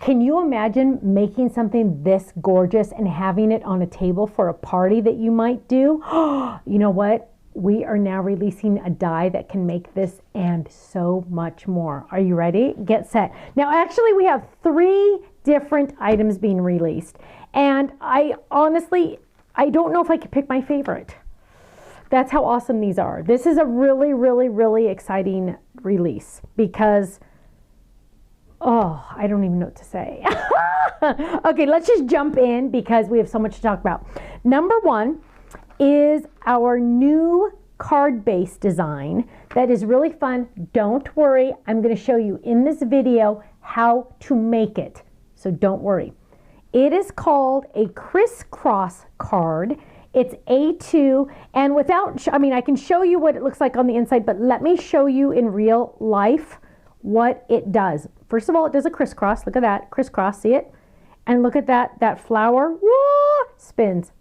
Can you imagine making something this gorgeous and having it on a table for a party that you might do? You know what? We are now releasing a die that can make this and so much more. Are you ready? Get set. Now, actually, we have 3 different items being released. And I honestly don't know if I could pick my favorite. That's how awesome these are. This is a really, really, really exciting release because, oh, I don't even know what to say. Okay, let's just jump in because we have so much to talk about. Number 1 is our new card-based design that is really fun. Don't worry, I'm going to show you in this video how to make it. So don't worry. It is called a crisscross card. It's A2, and without, I can show you what it looks like on the inside, but let me show you in real life what it does. First of all, it does a crisscross. Look at that, crisscross, see it? And look at that flower, whoa, spins.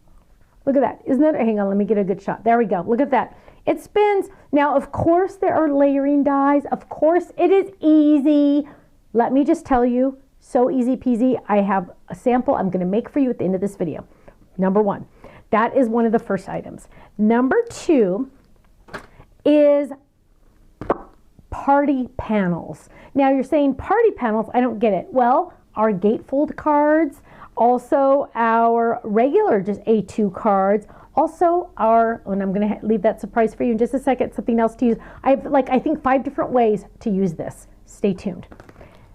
Look at that, isn't that, hang on, let me get a good shot. There we go, look at that. It spins. Now, of course, there are layering dies. Of course, it is easy. Let me just tell you, so easy peasy. I have a sample I'm gonna make for you at the end of this video. Number 1, that is one of the first items. Number 2 is party panels. Now you're saying party panels, I don't get it. Well, our gatefold cards, also our regular just A2 cards, also our, and I'm gonna leave that surprise for you in just a second, something else to use. I have I think 5 different ways to use this. Stay tuned.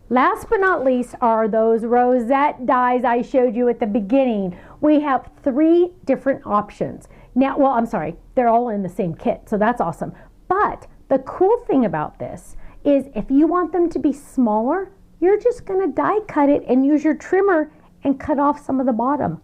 Last but not least are those rosette dies I showed you at the beginning. We have 3 different options. Now, well, I'm sorry, they're all in the same kit, so that's awesome. But the cool thing about this is if you want them to be smaller, you're just gonna die cut it and use your trimmer and cut off some of the bottom.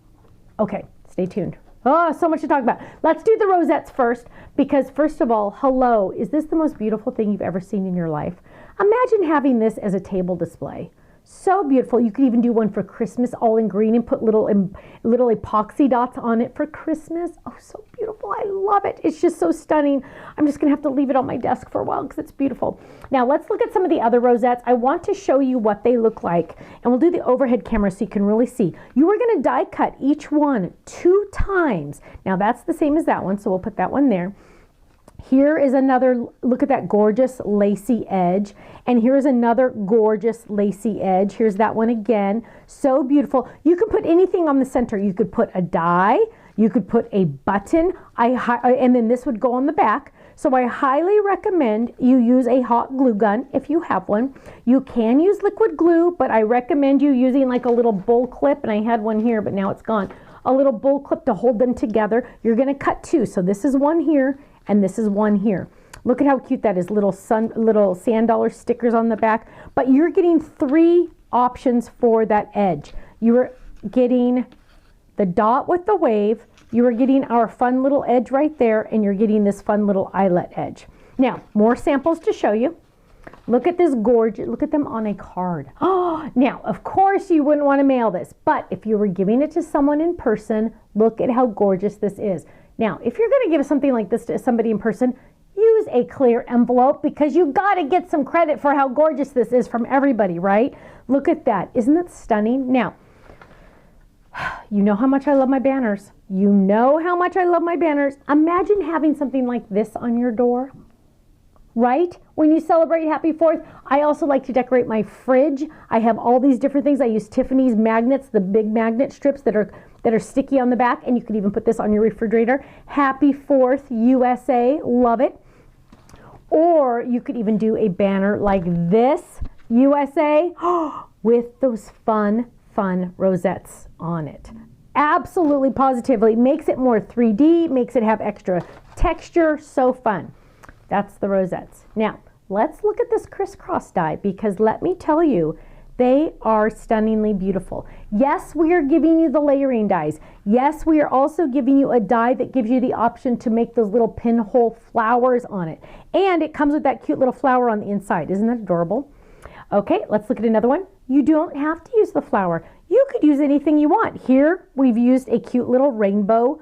Okay, stay tuned. Oh, so much to talk about. Let's do the rosettes first because first of all, hello, is this the most beautiful thing you've ever seen in your life? Imagine having this as a table display. So beautiful. You could even do one for Christmas, all in green, and put little epoxy dots on it for Christmas. Oh, so beautiful. I love it. It's just so stunning. I'm just going to have to leave it on my desk for a while because it's beautiful. Now, let's look at some of the other rosettes. I want to show you what they look like, and we'll do the overhead camera so you can really see. You are going to die cut each one 2 times. Now, that's the same as that one, so we'll put that one there. Here is another, look at that gorgeous lacy edge. And here's another gorgeous lacy edge. Here's that one again. So beautiful. You can put anything on the center. You could put a die. You could put a button. And then this would go on the back. So I highly recommend you use a hot glue gun if you have one. You can use liquid glue, but I recommend you using like a little bull clip. And I had one here, but now it's gone. A little bull clip to hold them together. You're going to cut 2. So this is one here. And this is one here. Look at how cute that is, little sand dollar stickers on the back. But you're getting 3 options for that edge. You are getting the dot with the wave, you are getting our fun little edge right there, and you're getting this fun little eyelet edge. Now, more samples to show you. Look at this gorgeous, look at them on a card. Oh, now, of course you wouldn't want to mail this, but if you were giving it to someone in person, look at how gorgeous this is. Now, if you're going to give something like this to somebody in person, use a clear envelope because you got to get some credit for how gorgeous this is from everybody, right? Look at that. Isn't that stunning? Now, you know how much I love my banners. You know how much I love my banners. Imagine having something like this on your door, right? When you celebrate Happy 4th. I also like to decorate my fridge. I have all these different things. I use Tiffany's magnets, the big magnet strips that are sticky on the back, and you could even put this on your refrigerator. Happy 4th USA, love it. Or you could even do a banner like this, USA, with those fun rosettes on it. Absolutely, positively, makes it more 3D, makes it have extra texture, so fun. That's the rosettes. Now, let's look at this crisscross die because let me tell you, they are stunningly beautiful. Yes, we are giving you the layering dies. Yes, we are also giving you a die that gives you the option to make those little pinhole flowers on it. And it comes with that cute little flower on the inside. Isn't that adorable? Okay, let's look at another one. You don't have to use the flower. You could use anything you want. Here, we've used a cute little rainbow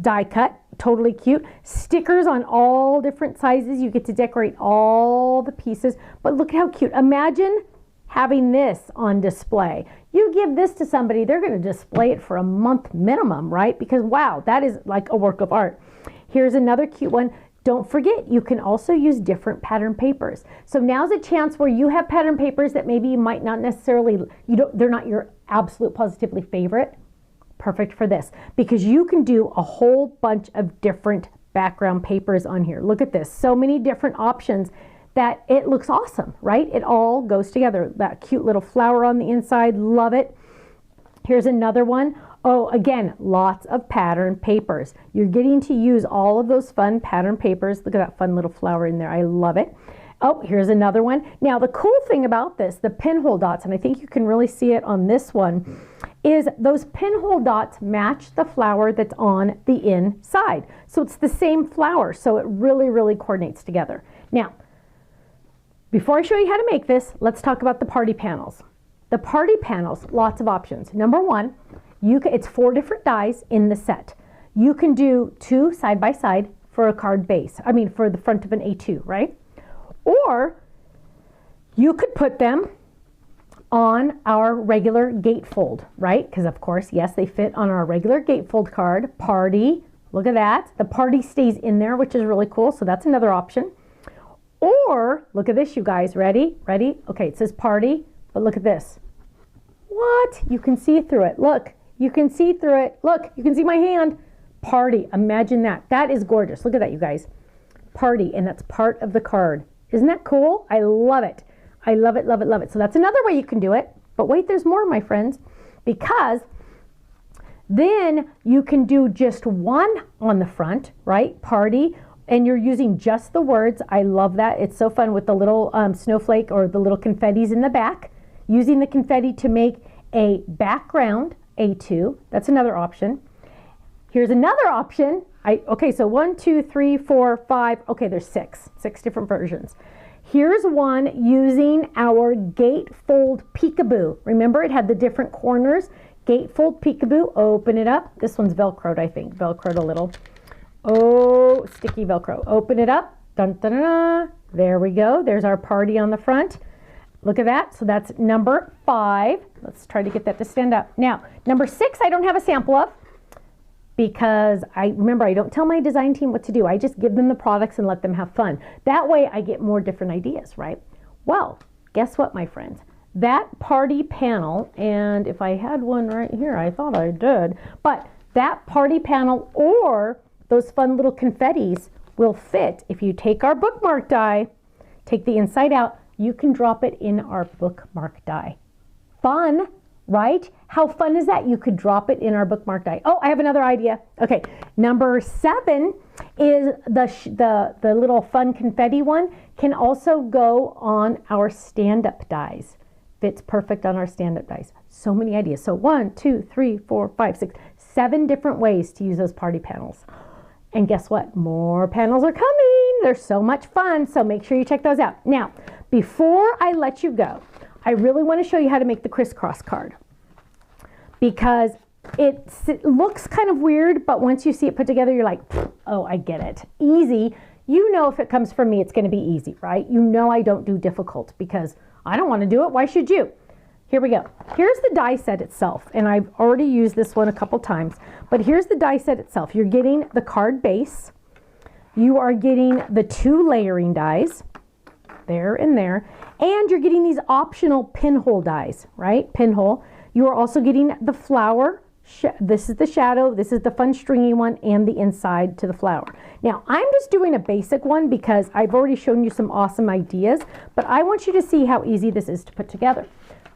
die cut, totally cute. Stickers on all different sizes. You get to decorate all the pieces, but look at how cute. Imagine having this on display. You give this to somebody, they're going to display it for a month minimum, right? Because wow, that is like a work of art. Here's another cute one. Don't forget, you can also use different pattern papers. So now's a chance where you have pattern papers that maybe you might not necessarily, they're not your absolute positively favorite. Perfect for this, because you can do a whole bunch of different background papers on here. Look at this, so many different options that it looks awesome, right? It all goes together. That cute little flower on the inside, love it. Here's another one. Oh, again, lots of pattern papers. You're getting to use all of those fun pattern papers. Look at that fun little flower in there. I love it. Oh, here's another one. Now, the cool thing about this, the pinhole dots, and I think you can really see it on this one, is those pinhole dots match the flower that's on the inside. So it's the same flower, so it really, really coordinates together. Now, before I show you how to make this, let's talk about the party panels. The party panels, lots of options. Number one, it's 4 different dies in the set. You can do 2 side by side for a card base. I mean, for the front of an A2, right? Or you could put them on our regular gatefold, right? Because of course, yes, they fit on our regular gatefold card. Party, look at that. The party stays in there, which is really cool. So that's another option. Or look at this, you guys. Ready? Ready? Okay, it says party, but look at this. What? You can see through it. Look, you can see through it. Look, you can see my hand. Party, imagine that. That is gorgeous. Look at that, you guys. Party, and that's part of the card. Isn't that cool? I love it. I love it, love it, love it. So that's another way you can do it. But wait, there's more, my friends, because then you can do just one on the front, right? Party, and you're using just the words. I love that. It's so fun with the little snowflake or the little confettis in the back. Using the confetti to make a background A2. That's another option. Here's another option. Okay, so 1, 2, 3, 4, 5. Okay, there's 6 different versions. Here's one using our gatefold peekaboo. Remember, it had the different corners. Gatefold peekaboo, open it up. This one's Velcroed, I think. Velcroed a little. Oh, sticky Velcro. Open it up. Dun, dun, dun, dun. There we go. There's our party on the front. Look at that. So that's number 5. Let's try to get that to stand up. Now, number 6, I don't have a sample of, because I don't tell my design team what to do. I just give them the products and let them have fun. That way I get more different ideas, right? Well, guess what, my friends? That party panel, and if I had one right here, I thought I did, but that party panel or those fun little confettis will fit. If you take our bookmark die, take the inside out, you can drop it in our bookmark die. Fun, right? How fun is that? You could drop it in our bookmark die. Oh, I have another idea. Okay, number 7 is the little fun confetti one can also go on our stand-up dies. Fits perfect on our stand-up dies. So many ideas. So 1, 2, 3, 4, 5, 6, 7 different ways to use those party panels. And guess what? More panels are coming. They're so much fun. So make sure you check those out. Now, before I let you go, I really want to show you how to make the crisscross card, because it looks kind of weird, but once you see it put together, you're like, oh, I get it. Easy. You know, if it comes from me, it's going to be easy, right? You know I don't do difficult because I don't want to do it. Why should you? Here we go. Here's the die set itself, and I've already used this one a couple times, but here's the die set itself. You're getting the card base. You are getting the 2 layering dies, there and there, and you're getting these optional pinhole dies, right? Pinhole. You are also getting the flower. This is the shadow, this is the fun stringy one, and the inside to the flower. Now, I'm just doing a basic one because I've already shown you some awesome ideas, but I want you to see how easy this is to put together.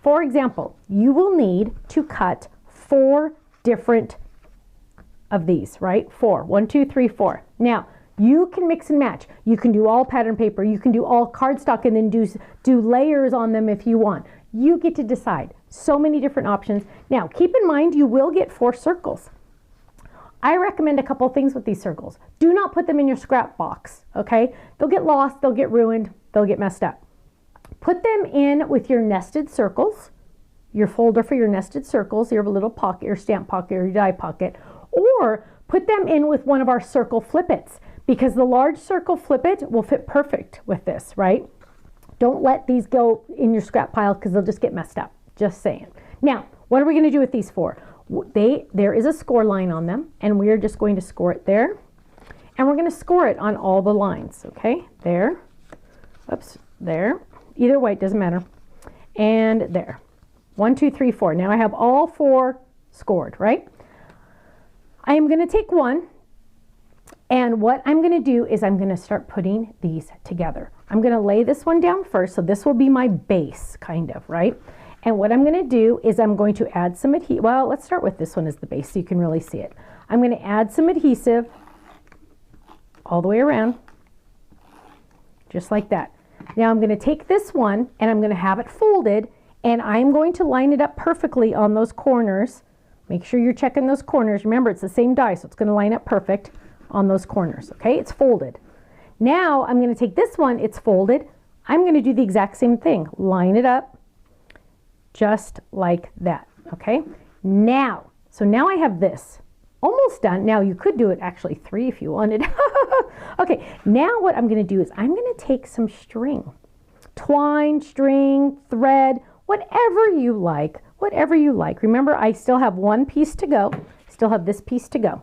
For example, you will need to cut 4 different of these, right? 4. 1, 2, 3, 4. Now, you can mix and match. You can do all pattern paper. You can do all cardstock and then do layers on them if you want. You get to decide. So many different options. Now, keep in mind, you will get 4 circles. I recommend a couple things with these circles. Do not put them in your scrap box, okay? They'll get lost, they'll get ruined, they'll get messed up. Put them in with your nested circles, your folder for your nested circles, your little pocket, your stamp pocket, or your die pocket, or put them in with one of our circle flip-its, because the large circle flip-it will fit perfect with this, right? Don't let these go in your scrap pile because they'll just get messed up. Just saying. Now, what are we going to do with these four? There is a score line on them, and we are just going to score it there. And we're going to score it on all the lines, okay? There. Oops, there. Either way, it doesn't matter. And there. 1, 2, 3, 4. Now I have all four scored, right? I am going to take one, and what I'm going to do is I'm going to start putting these together. I'm going to lay this one down first, so this will be my base, kind of, right? And what I'm going to do is I'm going to add some adhesive. Well, let's start with this one as the base so you can really see it. I'm going to add some adhesive all the way around, just like that. Now I'm going to take this one and I'm going to have it folded, and I'm going to line it up perfectly on those corners. Make sure you're checking those corners. Remember, it's the same die, so it's going to line up perfect on those corners, okay? It's folded. Now I'm going to take this one, it's folded. I'm going to do the exact same thing. Line it up just like that, okay? Now, so now I have this almost done. Now you could do it actually 3 if you wanted. Okay, now what I'm going to do is I'm going to take some string. Twine, string, thread, whatever you like, whatever you like. Remember, I still have one piece to go. Still have this piece to go.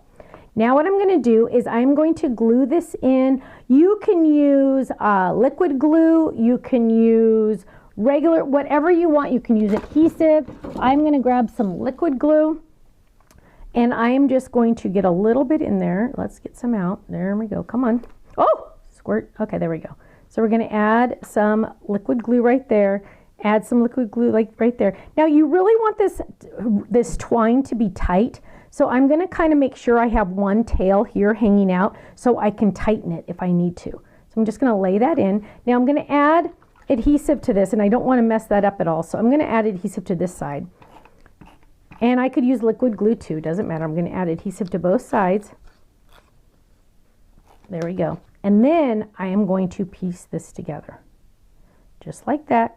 Now what I'm going to do is I'm going to glue this in. You can use liquid glue. You can use regular, whatever you want. You can use adhesive. I'm going to grab some liquid glue, and I am just going to get a little bit in there. Let's get some out. There we go. Come on. Oh, squirt. Okay, there we go. So we're going to add some liquid glue right there. Add some liquid glue like right there. Now you really want this twine to be tight. So I'm going to kind of make sure I have one tail here hanging out so I can tighten it if I need to. So I'm just going to lay that in. Now I'm going to add adhesive to this, and I don't want to mess that up at all. So I'm going to add adhesive to this side. And I could use liquid glue too, doesn't matter. I'm going to add adhesive to both sides. There we go. And then I am going to piece this together. Just like that.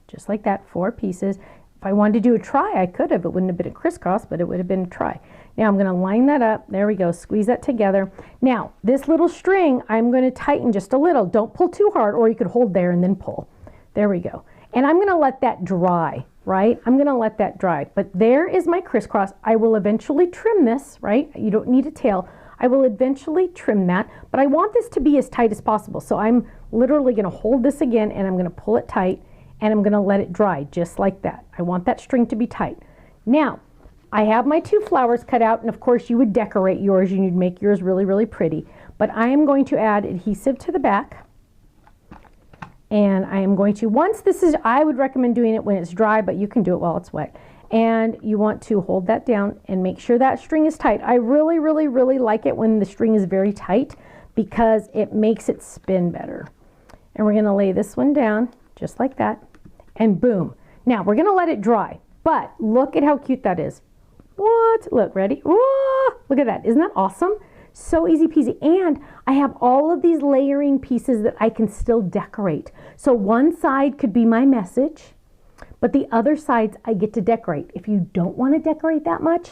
Just like that, 4 pieces. If I wanted to do a try, I could have. It wouldn't have been a crisscross, but it would have been a try. Now I'm going to line that up. There we go. Squeeze that together. Now, this little string, I'm going to tighten just a little. Don't pull too hard, or you could hold there and then pull. There we go. And I'm going to let that dry, right? I'm going to let that dry. But there is my crisscross. I will eventually trim this, right? You don't need a tail. I will eventually trim that, but I want this to be as tight as possible. So I'm literally going to hold this again, and I'm going to pull it tight, and I'm going to let it dry just like that. I want that string to be tight. Now, I have my 2 flowers cut out, and of course you would decorate yours and you'd make yours really, really pretty. But I am going to add adhesive to the back. And I am going to, once this is, I would recommend doing it when it's dry, but you can do it while it's wet. And you want to hold that down and make sure that string is tight. I really, really, really like it when the string is very tight because it makes it spin better. And we're going to lay this one down just like that. And boom. Now we're going to let it dry, but look at how cute that is. What? Look, ready? Whoa! Look at that. Isn't that awesome? So easy peasy. And I have all of these layering pieces that I can still decorate. So one side could be my message, but the other sides I get to decorate. If you don't want to decorate that much,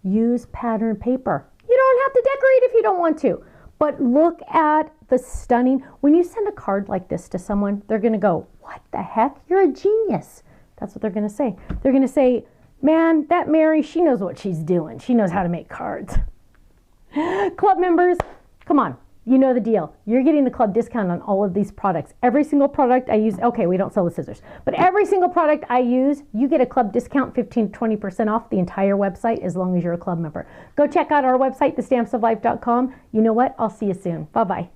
use pattern paper. You don't have to decorate if you don't want to. But look at the stunning, when you send a card like this to someone, they're going to go, what the heck? You're a genius. That's what they're going to say. They're going to say, man, that Mary, she knows what she's doing. She knows how to make cards. Club members, come on. You know the deal. You're getting the club discount on all of these products. Every single product I use, okay, we don't sell the scissors, but every single product I use, you get a club discount, 15 to 20% off the entire website as long as you're a club member. Go check out our website, thestampsoflife.com. You know what? I'll see you soon. Bye-bye.